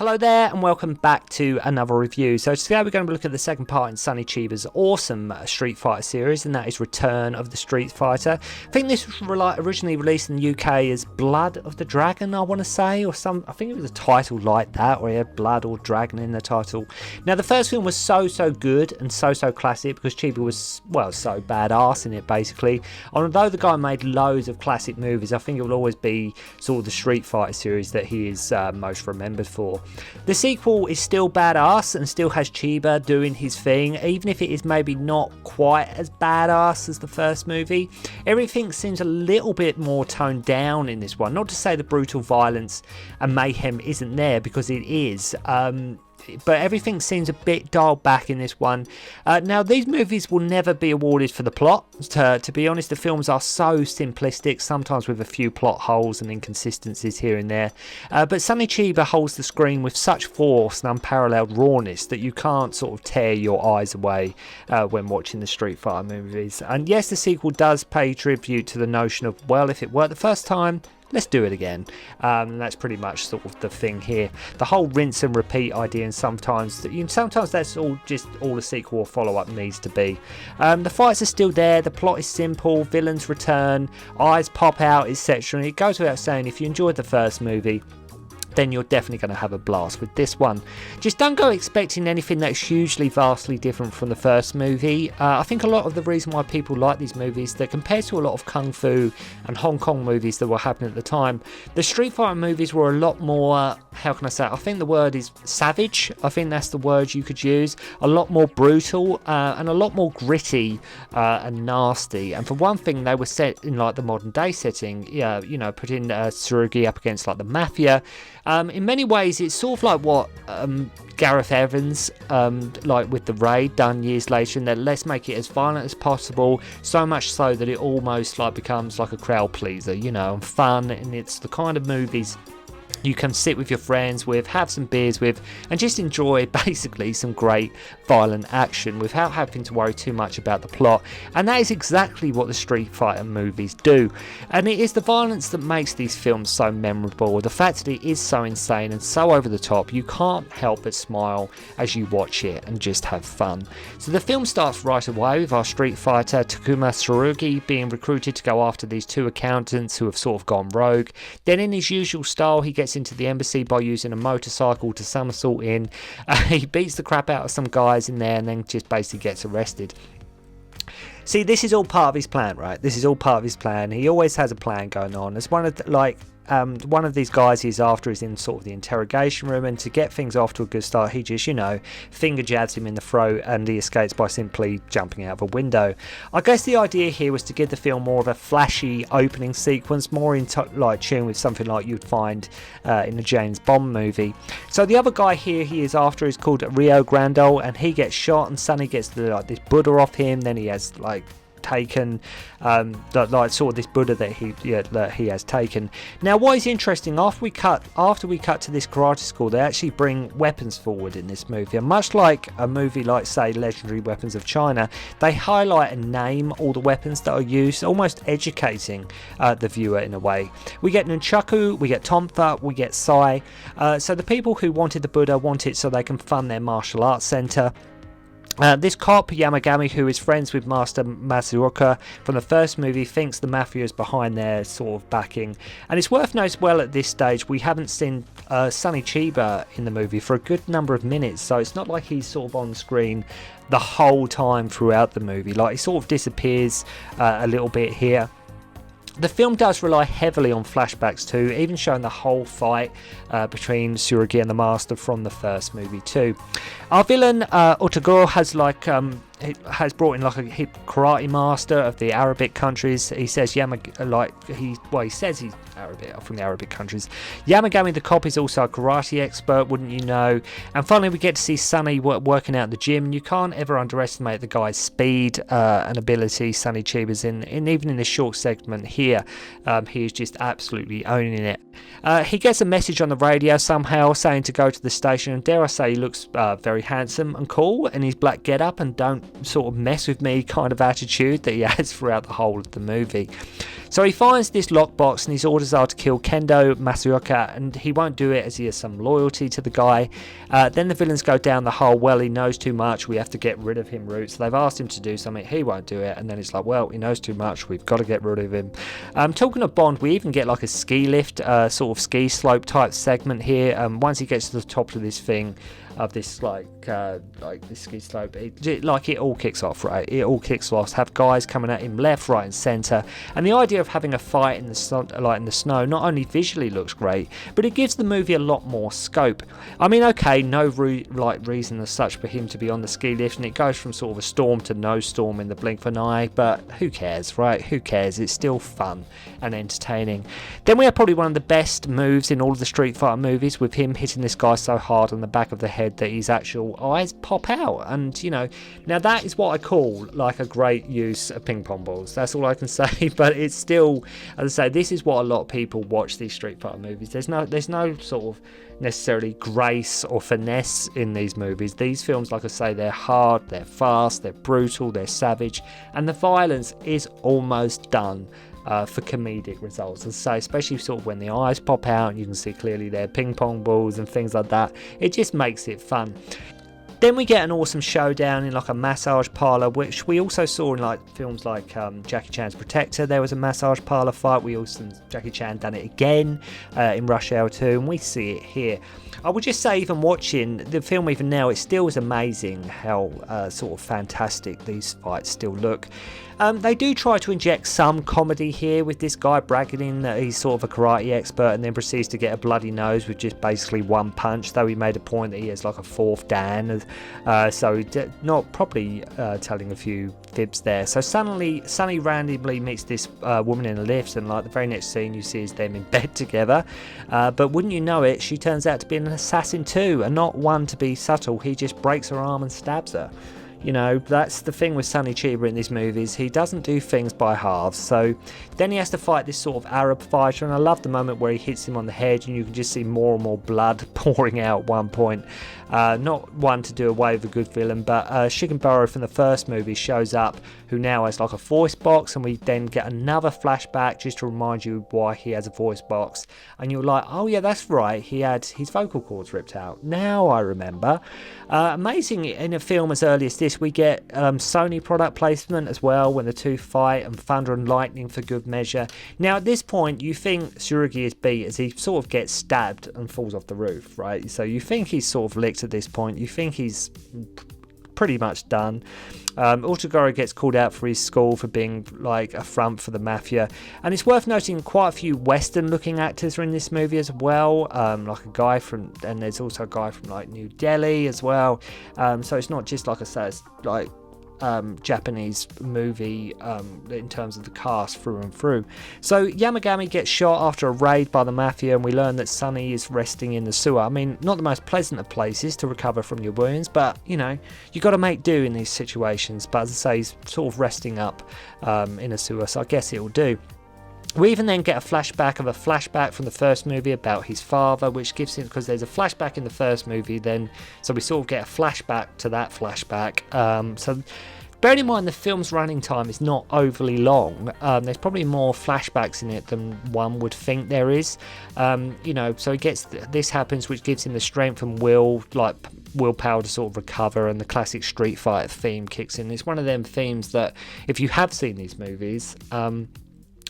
Hello there and welcome back to another review. So today we're going to look at the second part in Sonny Chiba's awesome Street Fighter series, and that is Return of the Street Fighter. I think this was originally released in the UK as Blood of the Dragon, I want to say, or I think it was a title like that, where it had Blood or Dragon in the title. Now the first film was so good and so classic because Chiba was, well, so badass in it basically. Although the guy made loads of classic movies, I think it will always be sort of the Street Fighter series that he is most remembered for. The sequel is still badass and still has Chiba doing his thing, even if it is maybe not quite as badass as the first movie. Everything seems a little bit more toned down in this one. Not to say the brutal violence and mayhem isn't there, because it is. But everything seems a bit dialed back in this one. Now, these movies will never be awarded for the plot. To be honest, the films are so simplistic, sometimes with a few plot holes and inconsistencies here and there. But Sonny Chiba holds the screen with such force and unparalleled rawness that you can't sort of tear your eyes away when watching the Street Fighter movies. And yes, the sequel does pay tribute to the notion of, well, if it worked the first time, let's do it again. That's pretty much sort of the thing here. The whole rinse and repeat idea, and sometimes that's all the sequel or follow-up needs to be. The fights are still there, the plot is simple, villains return, eyes pop out, etc. And it goes without saying, if you enjoyed the first movie, then you're definitely going to have a blast with this one. Just don't go expecting anything that's hugely, vastly different from the first movie. I think a lot of the reason why people like these movies, that compared to a lot of Kung Fu and Hong Kong movies that were happening at the time, the Street Fighter movies were a lot more, how can I say it? I think the word is savage. I think that's the word you could use. A lot more brutal and a lot more gritty and nasty. And for one thing, they were set in like the modern day setting. Yeah, you know, putting Suzuki up against like the mafia. In many ways, it's sort of like what Gareth Evans, like with The Raid, done years later, and that let's make it as violent as possible, so much so that it almost like becomes like a crowd pleaser, you know, and fun, and it's the kind of movies you can sit with your friends with, have some beers with, and just enjoy basically some great violent action without having to worry too much about the plot. And that is exactly what the Street Fighter movies do. And it is the violence that makes these films so memorable. The fact that it is so insane and so over the top, you can't help but smile as you watch it and just have fun. So the film starts right away with our Street Fighter Takuma Tsurugi being recruited to go after these two accountants who have sort of gone rogue. Then in his usual style, he gets into the embassy by using a motorcycle to somersault in. He beats the crap out of some guys in there and then just basically gets arrested. See, this is all part of his plan, right? This is all part of his plan. He always has a plan going on. It's one of these guys he's after is in sort of the interrogation room, and to get things off to a good start, he just, you know, finger jabs him in the throat, and he escapes by simply jumping out of a window. I guess the idea here was to give the film more of a flashy opening sequence, more in like tune with something like you'd find in a James Bond movie. So the other guy here he is after is called Rio Grande, and he gets shot, and Sonny gets this Buddha off him. Then he has like taken like sort of this Buddha that he has taken. Now what is interesting, after we cut to this karate school, they actually bring weapons forward in this movie, and much like a movie like say Legendary Weapons of China, they highlight and name all the weapons that are used, almost educating the viewer in a way. We get nunchaku, we get tonfa, we get sai. So the people who wanted the Buddha want it so they can fund their martial arts center. This cop, Yamagami, who is friends with Master Matsuoka from the first movie, thinks the mafia is behind their sort of backing. And it's worth noting, well, at this stage, we haven't seen Sonny Chiba in the movie for a good number of minutes, so it's not like he's sort of on screen the whole time throughout the movie. Like, he sort of disappears a little bit here. The film does rely heavily on flashbacks too, even showing the whole fight between Tsurugi and the Master from the first movie too. Our villain Otaguro has brought in like a hip karate master of the Arabic countries. He says he says he's Arabic, from the Arabic countries. Yamagami the cop is also a karate expert, wouldn't you know? And finally we get to see Sonny working out in the gym. You can't ever underestimate the guy's speed and ability Sonny Chiba's in, and even in this short segment here, he is just absolutely owning it. He gets a message on the radio somehow saying to go to the station, and dare I say he looks very handsome and cool in his black get-up and don't sort of mess with me kind of attitude that he has throughout the whole of the movie. So he finds this lockbox and his orders are to kill Kendo Matsuoka, and he won't do it as he has some loyalty to the guy. Then the villains go down the whole, well, he knows too much, we have to get rid of him route. So they've asked him to do something, he won't do it, and then it's like, well, he knows too much, we've got to get rid of him. Talking of Bond, we even get like a ski lift, sort of ski slope type segment here. Once he gets to the top of this thing, of this like this ski slope, it all kicks off, right? It all kicks off. Have guys coming at him left, right, and centre, and the idea of having a fight in the sun, like in the snow, not only visually looks great, but it gives the movie a lot more scope. I mean, okay, no reason as such for him to be on the ski lift, and it goes from sort of a storm to no storm in the blink of an eye, but who cares, right? Who cares? It's still fun and entertaining. Then we have probably one of the best moves in all of the Street Fighter movies, with him hitting this guy so hard on the back of the head that his actual eyes pop out. And now that is what I call like a great use of ping pong balls. That's all I can say. But it's still, as I say, this is what a lot of people watch these Street Fighter movies. There's no sort of necessarily grace or finesse in these movies. These films, like I say, they're hard, they're fast, they're brutal, they're savage, and the violence is almost done for comedic results. As I say, especially sort of when the eyes pop out and you can see clearly they're ping pong balls and things like that, it just makes it fun. Then we get an awesome showdown in like a massage parlour, which we also saw in like films like Jackie Chan's Protector. There was a massage parlour fight. We also Jackie Chan done it again in Rush Hour 2, and we see it here. I would just say, even watching the film even now, it still is amazing how sort of fantastic these fights still look. They do try to inject some comedy here, with this guy bragging that he's sort of a karate expert and then proceeds to get a bloody nose with just basically one punch, though he made a point that he has like a fourth Dan, so not probably telling a few fibs there. So Sonny randomly meets this woman in a lift, and like the very next scene you see is them in bed together, but wouldn't you know it, she turns out to be an assassin too, and not one to be subtle. He just breaks her arm and stabs her. That's the thing with Sonny Chiba in these movies. He doesn't do things by halves. So then he has to fight this sort of Arab fighter, and I love the moment where he hits him on the head and you can just see more and more blood pouring out at one point. Not one to do away with a good villain, but Shigehiro from the first movie shows up, who now has like a voice box, and we then get another flashback just to remind you why he has a voice box, and you're like, oh yeah, that's right, he had his vocal cords ripped out. Now I remember. Amazing, in a film as early as this, we get Sony product placement as well when the two fight, and thunder and lightning for good measure. Now at this point you think Tsurugi is beat as he sort of gets stabbed and falls off the roof, right? So you think he's sort of licked at this point, you think he's pretty much done. Utagoro gets called out for his school for being like a front for the mafia, and it's worth noting quite a few Western looking actors are in this movie as well, like a guy from, and there's also a guy from like New Delhi as well, so it's not just, like I say, it's like Japanese movie in terms of the cast through and through. So Yamagami gets shot after a raid by the mafia, and we learn that Sonny is resting in the sewer. I mean, not the most pleasant of places to recover from your wounds, but you got to make do in these situations. But as I say, he's sort of resting up in a sewer, so I guess it'll do. We even then get a flashback from the first movie about his father, which gives him, because there's a flashback in the first movie then, so we sort of get a flashback to that flashback. So bearing in mind the film's running time is not overly long, there's probably more flashbacks in it than one would think there is. So he gets, this happens, which gives him the strength and willpower to sort of recover, and the classic Street Fighter theme kicks in. It's one of them themes that, if you have seen these movies,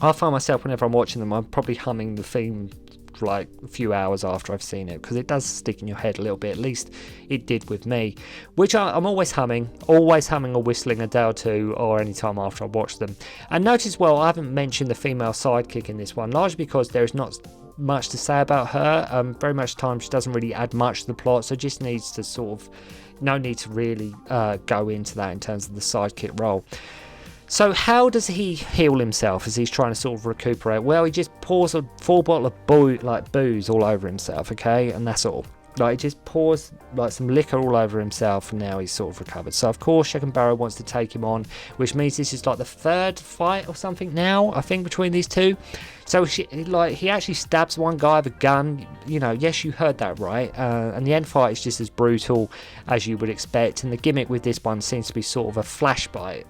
I find myself, whenever I'm watching them, I'm probably humming the theme for like a few hours after I've seen it, because it does stick in your head a little bit. At least it did with me, which I'm always humming or whistling a day or two, or any time after I watch them. And notice, well, I haven't mentioned the female sidekick in this one, largely because there is not much to say about her. Very much time she doesn't really add much to the plot, so just needs to sort of, no need to really go into that in terms of the sidekick role. So how does he heal himself as he's trying to sort of recuperate? Well, he just pours a full bottle of booze all over himself, okay? And that's all. Like, he just pours like some liquor all over himself, and now he's sort of recovered. So of course Shigehiro wants to take him on, which means this is like the third fight or something now, I think, between these two. So he actually stabs one guy with a gun. You know, yes, you heard that right. And the end fight is just as brutal as you would expect. And the gimmick with this one seems to be sort of a flashlight.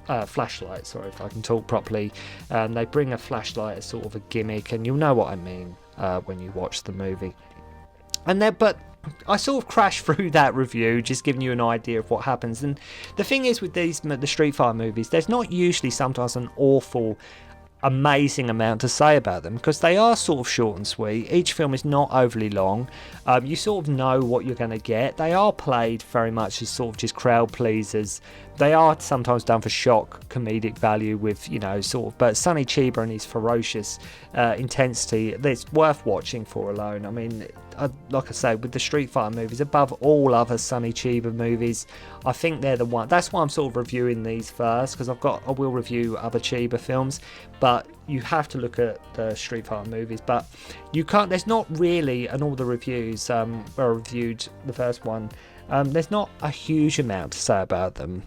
Sorry, if I can talk properly. They bring a flashlight as sort of a gimmick, and you'll know what I mean when you watch the movie. But I sort of crashed through that review, just giving you an idea of what happens. And the thing is with the Street Fighter movies, there's not usually sometimes an awful, amazing amount to say about them, because they are sort of short and sweet. Each film is not overly long. You sort of know what you're going to get. They are played very much as sort of just crowd pleasers. They are sometimes done for shock comedic value with, you know, sort of, but Sonny Chiba and his ferocious intensity, it's worth watching for alone. I mean, like I say, with the Street Fighter movies, above all other Sonny Chiba movies, I think they're the one. That's why I'm sort of reviewing these first, because I will review other Chiba films, but you have to look at the Street Fighter movies. But you can't, there's not really, and all the reviews where I reviewed the first one, there's not a huge amount to say about them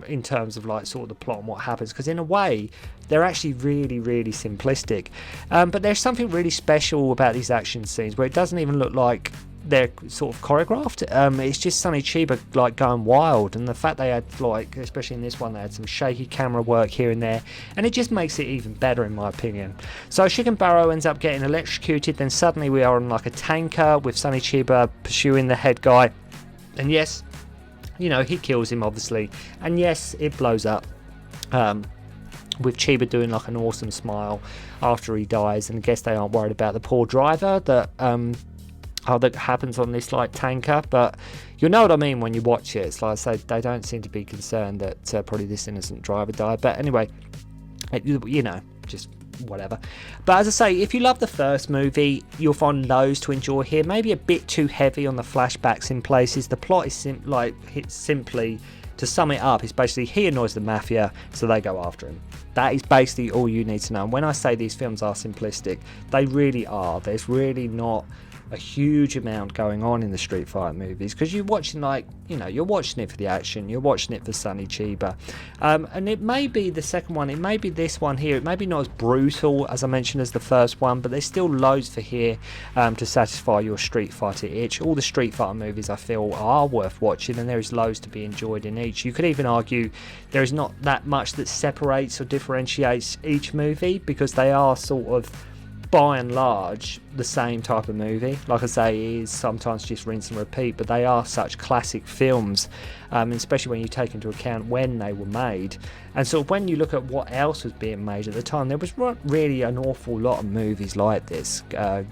in terms of like sort of the plot and what happens, because in a way they're actually really, really simplistic. But there's something really special about these action scenes where it doesn't even look like they're sort of choreographed. It's just Sonny Chiba like going wild, and the fact they had, like, especially in this one, they had some shaky camera work here and there, and it just makes it even better in my opinion. So Shigehiro ends up getting electrocuted, then suddenly we are on like a tanker with Sonny Chiba pursuing the head guy. And yes, you know, he kills him obviously, and yes, it blows up with Chiba doing like an awesome smile after he dies. And I guess they aren't worried about the poor driver that happens on this like tanker, but you'll know what I mean when you watch it. It's like I say, they don't seem to be concerned that probably this innocent driver died. But anyway, you know, just whatever. But as I say, if you love the first movie, you'll find loads to enjoy here. Maybe a bit too heavy on the flashbacks in places. The plot is simply, to sum it up, it's basically he annoys the mafia, so they go after him. That is basically all you need to know. And when I say these films are simplistic, they really are. There's really not a huge amount going on in the Street Fighter movies, because you're watching, like, you know, you're watching it for the action, you're watching it for Sonny Chiba, and it may be the second one, it may be this one here, it may be not as brutal as I mentioned as the first one, but there's still loads for here to satisfy your Street Fighter itch. All the Street Fighter movies I feel are worth watching, and there is loads to be enjoyed in each. You could even argue there is not that much that separates or differentiates each movie, because they are sort of, by and large, the same type of movie. Like I say, it is sometimes just rinse and repeat, but they are such classic films, especially when you take into account when they were made. And sort of when you look at what else was being made at the time, there was not really an awful lot of movies like this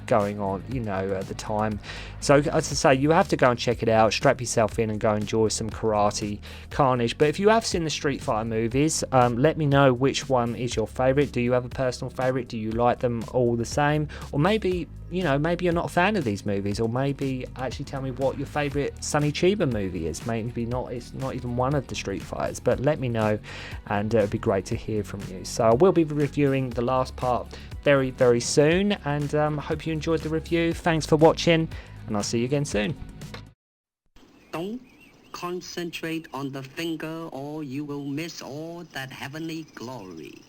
going on, you know, at the time. So as I say, you have to go and check it out, strap yourself in and go enjoy some karate carnage. But if you have seen the Street Fighter movies, let me know which one is your favourite. Do you have a personal favourite? Do you like them all the same? Or maybe, you know, maybe you're not a fan of these movies, or maybe actually tell me what your favourite Sonny Chiba movie is. Maybe it's not even one of the Street Fighters, but let me know, and it'd be great to hear from you. So I will be reviewing the last part very, very soon, and hope you enjoyed the review. Thanks for watching, and I'll see you again soon. Don't concentrate on the finger, or you will miss all that heavenly glory.